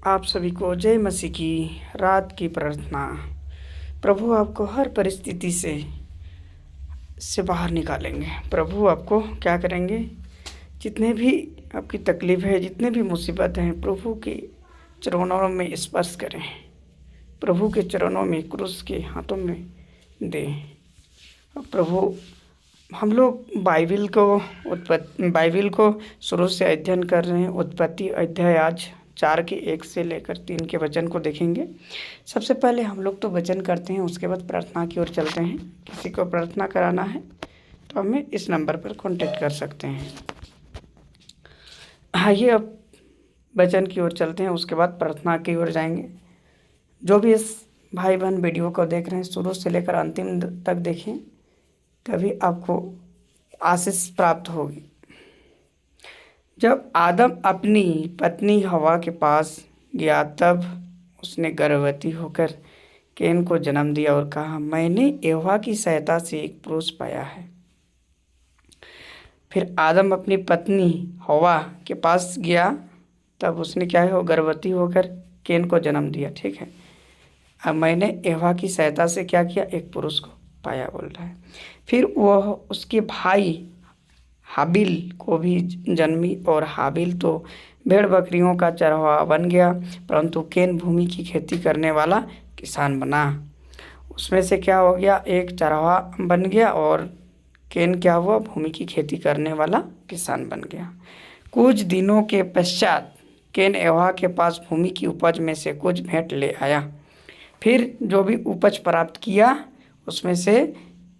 आप सभी को जय मसीह की रात की प्रार्थना। प्रभु आपको हर परिस्थिति से बाहर निकालेंगे। प्रभु आपको क्या करेंगे, जितने भी आपकी तकलीफ है, जितने भी मुसीबत हैं, प्रभु के चरणों में स्पर्श करें, प्रभु के चरणों में, क्रूस के हाथों में दें। प्रभु हम लोग बाइबिल को शुरू से अध्ययन कर रहे हैं। उत्पत्ति अध्याय आज 4 के 1 से लेकर 3 के वचन को देखेंगे। सबसे पहले हम लोग तो वचन करते हैं, उसके बाद प्रार्थना की ओर चलते हैं। किसी को प्रार्थना कराना है तो हमें इस नंबर पर कांटेक्ट कर सकते हैं। आइए अब वचन की ओर चलते हैं, उसके बाद प्रार्थना की ओर जाएंगे। जो भी इस भाई बहन वीडियो को देख रहे हैं, शुरू से लेकर अंतिम तक देखें, तभी आपको आशीष प्राप्त होगी। जब आदम अपनी पत्नी हवा के पास गया, तब उसने गर्भवती होकर कैन को जन्म दिया और कहा, मैंने यहोवा की सहायता से एक पुरुष पाया है। फिर आदम अपनी पत्नी हवा के पास गया, तब उसने क्या है, वो गर्भवती होकर कैन को जन्म दिया। ठीक है, अब मैंने यहोवा की सहायता से क्या किया, एक पुरुष को पाया बोल रहा है। फिर वह उसके भाई हाबिल को भी जन्मी, और हाबिल तो भेड़ बकरियों का चरवाहा बन गया, परंतु कैन भूमि की खेती करने वाला किसान बना। उसमें से क्या हो गया, एक चरवाहा बन गया और कैन क्या हुआ, भूमि की खेती करने वाला किसान बन गया। कुछ दिनों के पश्चात कैन यहोवा के पास भूमि की उपज में से कुछ भेंट ले आया। फिर जो भी उपज प्राप्त किया, उसमें से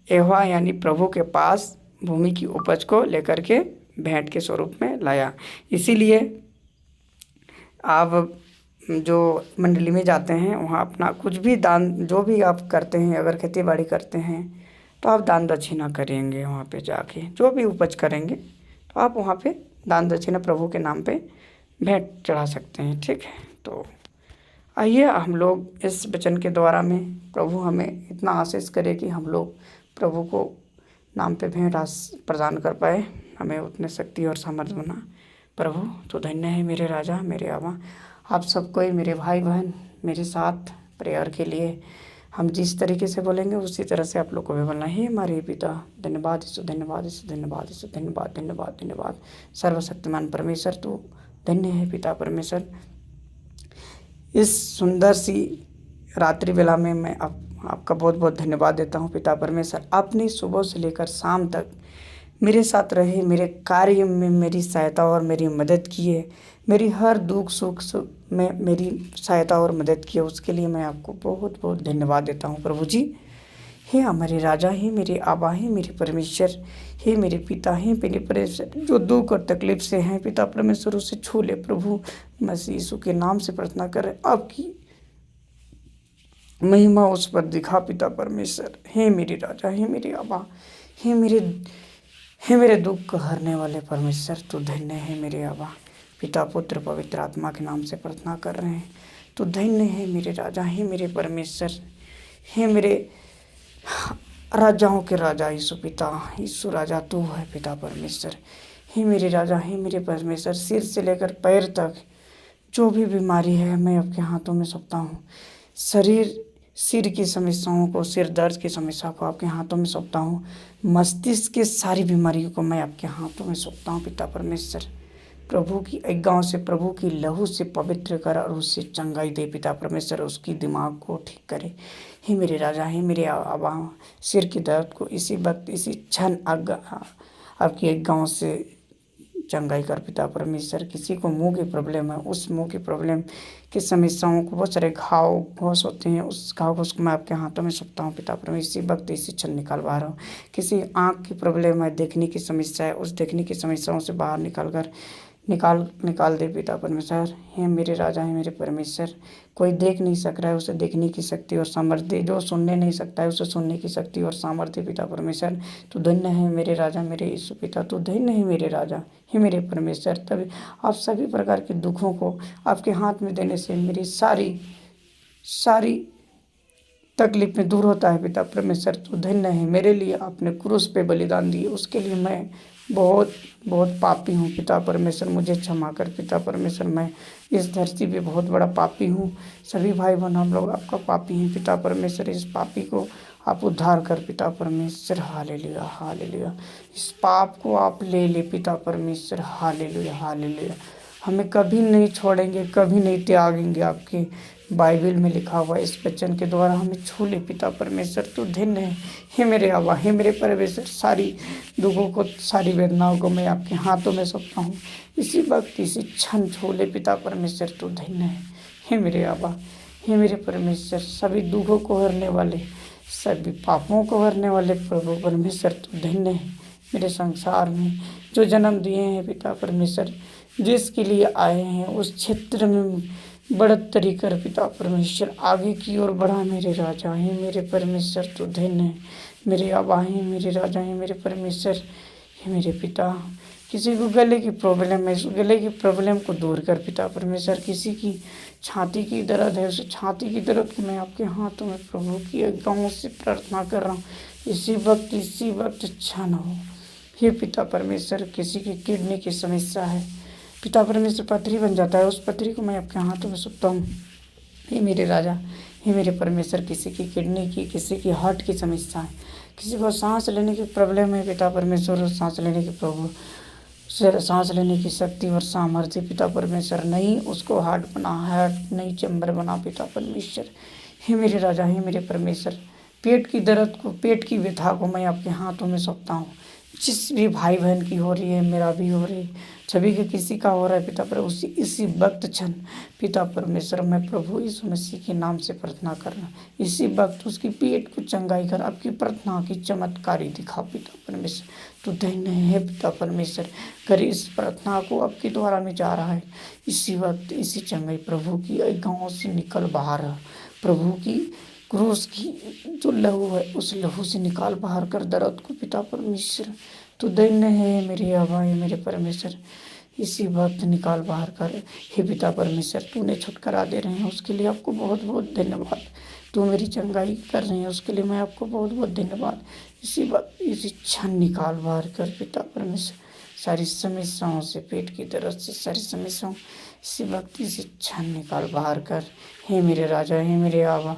यहोवा यानी प्रभु के पास भूमि की उपज को लेकर के भेंट के स्वरूप में लाया। इसीलिए आप जो मंडली में जाते हैं, वहाँ अपना कुछ भी दान, जो भी आप करते हैं, अगर खेती बाड़ी करते हैं तो आप दान दक्षिणा करेंगे। वहाँ पे जाके जो भी उपज करेंगे तो आप वहाँ पे दान दक्षिणा प्रभु के नाम पे भेंट चढ़ा सकते हैं। ठीक है, तो आइए हम लोग इस वचन के द्वारा में प्रभु हमें इतना आशीष करे कि हम लोग प्रभु को नाम पे भेंट प्रदान कर पाए। हमें उतने शक्ति और सामर्थ्य बना। प्रभु तो धन्य है मेरे राजा, मेरे आबा। आप सबको, मेरे भाई बहन, मेरे साथ प्रेयर के लिए हम जिस तरीके से बोलेंगे उसी तरह से आप लोग को भी बोलना है। हमारे पिता, धन्यवाद यीशु, धन्यवाद यीशु, धन्यवाद यीशु, धन्यवाद धन्यवाद धन्यवाद। सर्वशक्तिमान परमेश्वर तू धन्य है पिता परमेश्वर। इस सुंदर सी रात्रि वेला में मैं आपका बहुत बहुत धन्यवाद देता हूँ पिता परमेश्वर। आपने सुबह से लेकर शाम तक मेरे साथ रहे, मेरे कार्य में मेरी सहायता और मेरी मदद किए, मेरी हर दुख सुख में मेरी सहायता और मदद किए, उसके लिए मैं आपको बहुत बहुत धन्यवाद देता हूँ प्रभु जी। हे हमारे राजा, हे मेरे आबा, हे मेरे परमेश्वर, हे मेरे पिता, हे मेरे परमेश्वर, जो दुख और तकलीफ से हैं पिता परमेश्वर, उसे छू ले प्रभु। मसीह यीशु के नाम से प्रार्थना करें, आपकी महिमा उस पर दिखा पिता परमेश्वर। हे मेरे राजा, हे मेरे आबा, हे मेरे दुख को हरने वाले परमेश्वर, तू धन्य है मेरे आबा। पिता पुत्र पवित्र आत्मा के नाम से प्रार्थना कर रहे हैं, तू धन्य है मेरे राजा, हे मेरे परमेश्वर, हे मेरे राजाओं के राजा यीशु पिता, यीशु राजा तू है पिता परमेश्वर। हे मेरे राजा, हे मेरे परमेश्वर, सिर से लेकर पैर तक जो भी बीमारी है मैं आपके हाथों में सौंपता हूँ। सिर की समस्याओं को, सिर दर्द की समस्या को आपके हाथों में सौंपता हूँ। मस्तिष्क की सारी बीमारियों को मैं आपके हाथों में सौंपता हूँ पिता परमेश्वर। प्रभु की आज्ञाओं से, प्रभु की लहू से पवित्र कर और उससे चंगाई दे पिता परमेश्वर, उसकी दिमाग को ठीक करे। हे मेरे राजा, हे मेरे आबा, सिर की दर्द को इसी वक्त, इसी क्षण आपकी आज्ञाओं से चंगाई कर पिता परमेश्वर। किसी को मुंह की प्रॉब्लम है, उस मुंह की प्रॉब्लम की समस्याओं को, बहुत सारे घाव घोष होते हैं, उस घाव घोष को मैं आपके हाथों में सौंपता हूँ पिता परमेश्वर। इसी वक्त, इसी क्षण निकालवा रहा हूँ। किसी आँख की प्रॉब्लम है, देखने की समस्या है, उस देखने की समस्याओं से बाहर निकाल दे पिता परमेश्वर। हे मेरे राजा, हे मेरे परमेश्वर, कोई देख नहीं सक रहा है, उसे देखने की शक्ति और सामर्थ्य दे। जो सुनने नहीं सकता है, उसे सुनने की शक्ति और सामर्थ्य पिता परमेश्वर। तू धन्य है मेरे राजा, मेरे यीशु पिता, तू धन्य है मेरे राजा, हे मेरे परमेश्वर। तभी आप सभी प्रकार के दुखों को आपके हाथ में देने से मेरी सारी तकलीफ में दूर होता है पिता परमेश्वर। तू धन्य है, मेरे लिए आपने क्रूस पे बलिदान दिए, उसके लिए मैं बहुत बहुत पापी हूँ पिता परमेश्वर, मुझे क्षमा कर पिता परमेश्वर। मैं इस धरती पे बहुत बड़ा पापी हूँ। सभी भाई बहन हम लोग आपका पापी हैं पिता परमेश्वर। इस पापी को आप उद्धार कर पिता परमेश्वर। Hallelujah hallelujah. इस पाप को आप ले ले पिता परमेश्वर। Hallelujah hallelujah. हमें कभी नहीं छोड़ेंगे, कभी नहीं त्यागेंगे। आपके बाइबल में लिखा हुआ इस वचन के द्वारा हमें छू ले पिता परमेश्वर। तू धन्य है। हे मेरे आबा, हे मेरे परमेश्वर, सारी दुखों को, सारी वेदनाओं को मैं आपके हाथों में सौंपता हूँ। इसी वक्त इसी क्षण छू ले पिता परमेश्वर। तू धन्य है। हे मेरे आबा, हे मेरे परमेश्वर, सभी दुखों को हरने वाले, सभी पापों को हरने वाले प्रभु परमेश्वर तू धन्य है। मेरे संसार में जो जन्म दिए हैं पिता परमेश्वर, जिसके लिए आए हैं उस क्षेत्र में बढ़ोतरी कर पिता परमेश्वर। आगे की ओर बढ़ा मेरे राजा है मेरे परमेश्वर। तू धन्य है। मेरे आबा है मेरे राजा है मेरे परमेश्वर। हे मेरे पिता, किसी को गले की प्रॉब्लम है, उस गले की प्रॉब्लम को दूर कर पिता परमेश्वर। किसी की छाती की दर्द है, उस छाती की दर्द को मैं आपके हाथों में प्रभु की गाँव से प्रार्थना कर रहा हूँ। इसी वक्त क्षण हो। हे पिता परमेश्वर, किसी की किडनी की समस्या है पिता परमेश्वर, पथरी बन जाता है, उस पथरी को मैं आपके हाथों में सौंपता हूँ। हे मेरे राजा, हे मेरे परमेश्वर, किसी की किडनी की, किसी की हार्ट की समस्या है, किसी को सांस लेने की प्रॉब्लम है पिता परमेश्वर, सांस लेने की प्रभु सांस लेने की शक्ति और सामर्थ्य पिता परमेश्वर, नहीं उसको हार्ट बना, हार्ट नहीं चैम्बर बना पिता परमेश्वर। हे मेरे राजा, हे मेरे परमेश्वर, पेट की दर्द को, पेट की व्यथा को मैं आपके हाथों में सौंपता हूँ। जिस भी भाई बहन की हो रही है, मेरा भी हो रही है, सभी के किसी का हो रहा है पिता पर, उसी इसी वक्त क्षण पिता परमेश्वर मैं प्रभु यीशु मसीह के नाम से प्रार्थना करना। इसी वक्त उसकी पेट को चंगाई कर आपकी प्रार्थना की चमत्कारी दिखा पिता परमेश्वर। तू धन्य है पिता परमेश्वर। कर इस प्रार्थना को आपके द्वारा में जा रहा है। इसी वक्त इसी चंगाई प्रभु की गाँव से निकल बाहर आ। प्रभु की क्रूस की जो लहू है उस लहू से निकाल बाहर कर दर्द को पिता परमेश्वर। तू धन्य है मेरे आबा, है मेरे परमेश्वर। इसी वक्त निकाल बाहर कर हे पिता परमेश्वर। तूने छुटकारा दे रहे हैं उसके लिए आपको बहुत बहुत धन्यवाद। तू मेरी चंगाई कर रहे हैं उसके लिए मैं आपको बहुत बहुत धन्यवाद। इसी वक्त इसी क्षण निकाल बाहर कर पिता परमेश्वर, सारी समस्याओं से, पेट की दर्द से, सारी समस्याओं इसी वक्त इसी क्षण निकाल बाहर कर। हे मेरे राजा, हे मेरे आबा,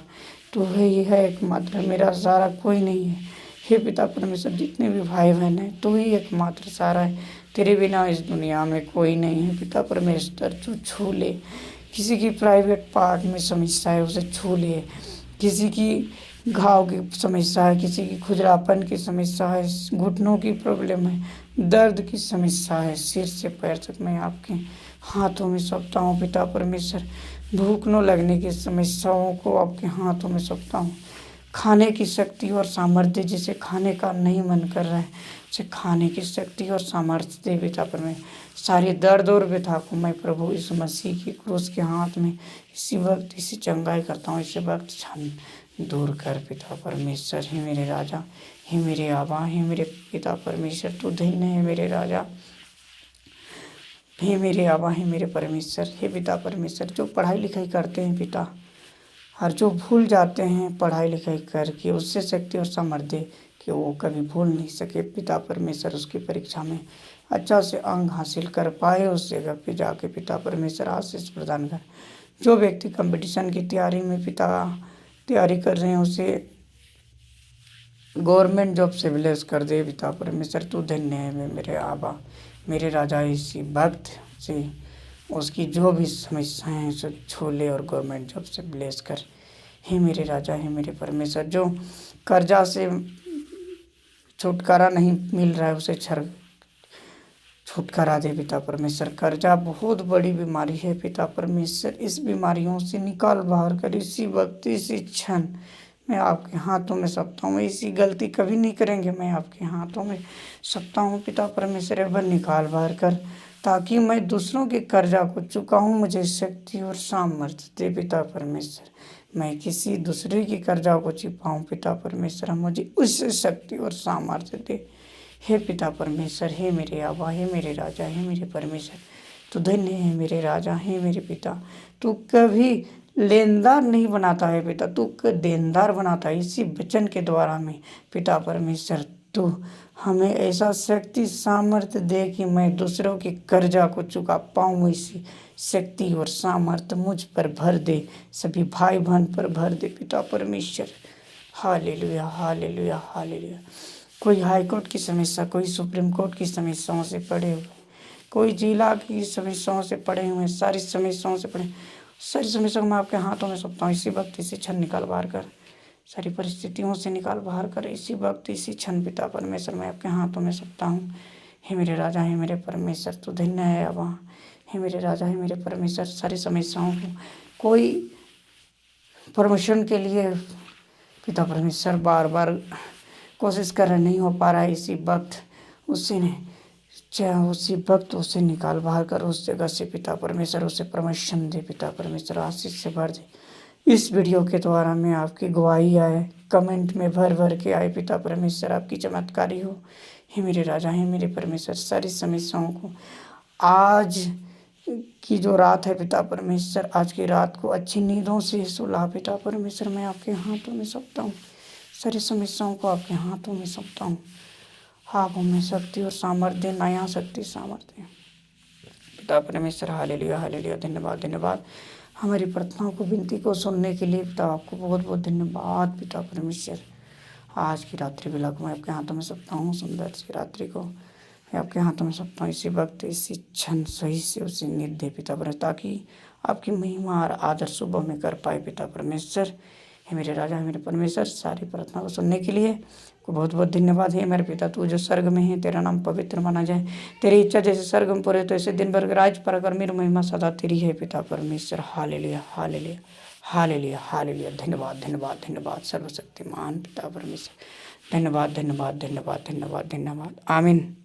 तू है ही है एकमात्र, मेरा सहारा कोई नहीं है। हे पिता परमेश्वर, जितने भी भाई बहन हैं तू ही एकमात्र सहारा है। तेरे बिना इस दुनिया में कोई नहीं है पिता परमेश्वर। तू छू ले। किसी की प्राइवेट पार्ट में समस्या है उसे छू ले। किसी की घाव की समस्या है, किसी की खुजलापन की समस्या है, घुटनों की प्रॉब्लम है, दर्द की समस्या है, सिर से पैर तक मैं आपके हाथों में सौंपता हूँ पिता परमेश्वर। भूख न लगने की समस्याओं को आपके हाथों में सौंपता हूँ। खाने की शक्ति और सामर्थ्य, जिसे खाने का नहीं मन कर रहा है उसे खाने की शक्ति और सामर्थ्य दे पिता परमेश्वर। सारी दर्द और व्यथा को मैं प्रभु इस मसीह की क्रूस के हाथ में इसी वक्त इसी चंगाई करता हूँ। इसी वक्त क्षण दूर कर पिता परमेश्वर। हे मेरे राजा, हे मेरे आबा, हे मेरे पिता परमेश्वर। तू धन्य है मेरे राजा, हे मेरे आबा, हे मेरे परमेश्वर। हे पिता परमेश्वर, जो पढ़ाई लिखाई करते हैं पिता, और जो भूल जाते हैं पढ़ाई लिखाई करके, उससे शक्ति और सामर्थ्य कि वो कभी भूल नहीं सके पिता परमेश्वर। उसकी परीक्षा में अच्छा से अंक हासिल कर पाए, उस जगह पे जाके पिता परमेश्वर आशीष प्रदान कर। जो व्यक्ति कंपटीशन की तैयारी में पिता तैयारी कर रहे हैं उसे गवर्नमेंट जॉब से ब्लेस कर दे पिता परमेश्वर। तू धन्य है मेरे आबा, मेरे राजा। इसी वक्त से उसकी जो भी समस्याएं हैं सब छोले और गवर्नमेंट जॉब से ब्लेस कर। हे मेरे राजा, हे मेरे परमेश्वर, जो कर्जा से छुटकारा नहीं मिल रहा है उसे छुटकारा दे पिता परमेश्वर। कर्जा बहुत बड़ी बीमारी है पिता परमेश्वर। इस बीमारियों से निकाल बाहर कर इसी वक्त इसी क्षण मैं आपके हाथों में सौंपता हूँ। ऐसी गलती कभी नहीं करेंगे, मैं आपके हाथों में सौंपता हूँ पिता परमेश्वर। एक बार निकाल बाहर कर, ताकि मैं दूसरों के कर्जा को चुकाऊँ। मुझे शक्ति और सामर्थ्य दे पिता परमेश्वर। मैं किसी दूसरे की कर्जा को चुकाऊँ पिता परमेश्वर, मुझे उससे शक्ति और सामर्थ्य दे। हे पिता परमेश्वर, हे मेरे आबा, हे मेरे राजा, हे मेरे परमेश्वर। तू धन्य है मेरे राजा, हे मेरे पिता। तू कभी लेनदार नहीं बनाता है पिता, तू देनदार बनाता है। इसी वचन के द्वारा में पिता परमेश्वर तो हमें ऐसा शक्ति सामर्थ्य दे कि मैं दूसरों के कर्जा को चुका पाऊँ। ऐसी शक्ति और सामर्थ्य मुझ पर भर दे, सभी भाई बहन पर भर दे पिता परमेश्वर। Hallelujah hallelujah hallelujah. कोई हाई कोर्ट की समस्या, कोई सुप्रीम कोर्ट की समस्याओं से पड़े हुए, कोई जिला की समस्याओं से पड़े हुए, सारी समस्याओं से पड़े, सारी समस्याओं को मैं आपके हाथों में सौंपता हूँ। इसी वक्त इसी क्षण निकाल बाहर कर, सारी परिस्थितियों से निकाल बाहर कर, इसी वक्त इसी क्षण पिता परमेश्वर मैं आपके हाथों में सौंपता हूँ। हे मेरे राजा, हे मेरे परमेश्वर, तू धन्य है अब। हे मेरे राजा, हे मेरे परमेश्वर, सारी समस्याओं को, कोई प्रमोशन के लिए पिता परमेश्वर बार बार कोशिश कर रहा, नहीं हो पा रहा है, इसी वक्त उसी वक्त उसे निकाल बाहर कर उस जगह से पिता परमेश्वर, उसे प्रमोशन दे पिता परमेश्वर, आशीष से भर दे। इस वीडियो के द्वारा मैं आपकी गवाही आए, कमेंट में भर भर के आए पिता परमेश्वर, आपकी चमत्कारी हो। हे मेरे राजा, हे मेरे परमेश्वर, सारी समस्याओं को आज की जो रात है पिता परमेश्वर, आज की रात को अच्छी नींदों से सुला पिता परमेश्वर, मैं आपके हाथों में सौंपता हूँ। सारी समस्याओं को आपके हाथों में सौंपता हूँ। आप हमें शक्ति और सामर्थ्य, नया शक्ति सामर्थ्य पिता परमेश्वर। Hallelujah hallelujah. धन्यवाद धन्यवाद हमारी प्रार्थनाओं को, विनती को सुनने के लिए पिता, आपको बहुत बहुत धन्यवाद पिता परमेश्वर। आज की रात्रि बेला को मैं आपके हाथों में सौंपता हूँ। सुंदर सी रात्रि को मैं आपके हाथों में सौंपता हूँ। इसी वक्त इसी क्षण सही से उसे नींद दे पिता परमेश्वर, ताकि आपकी महिमा और आदर सुबह में कर पाए पिता परमेश्वर। हे मेरे राजा, हे मेरे परमेश्वर, सारी प्रार्थना को सुनने के लिए को बहुत बहुत धन्यवाद। है मेरे पिता, तू जो स्वर्ग में है, तेरा नाम पवित्र माना जाए, तेरी इच्छा जैसे स्वर्ग में पूरे तो ऐसे दिन भर के राज पर अगर मेरी महिमा सदा तेरी है पिता परमेश्वर। Hallelujah hallelujah hallelujah hallelujah. धन्यवाद धन्यवाद धन्यवाद सर्वशक्तिमान पिता परमेश्वर। धन्यवाद धन्यवाद धन्यवाद धन्यवाद धन्यवाद। आमीन।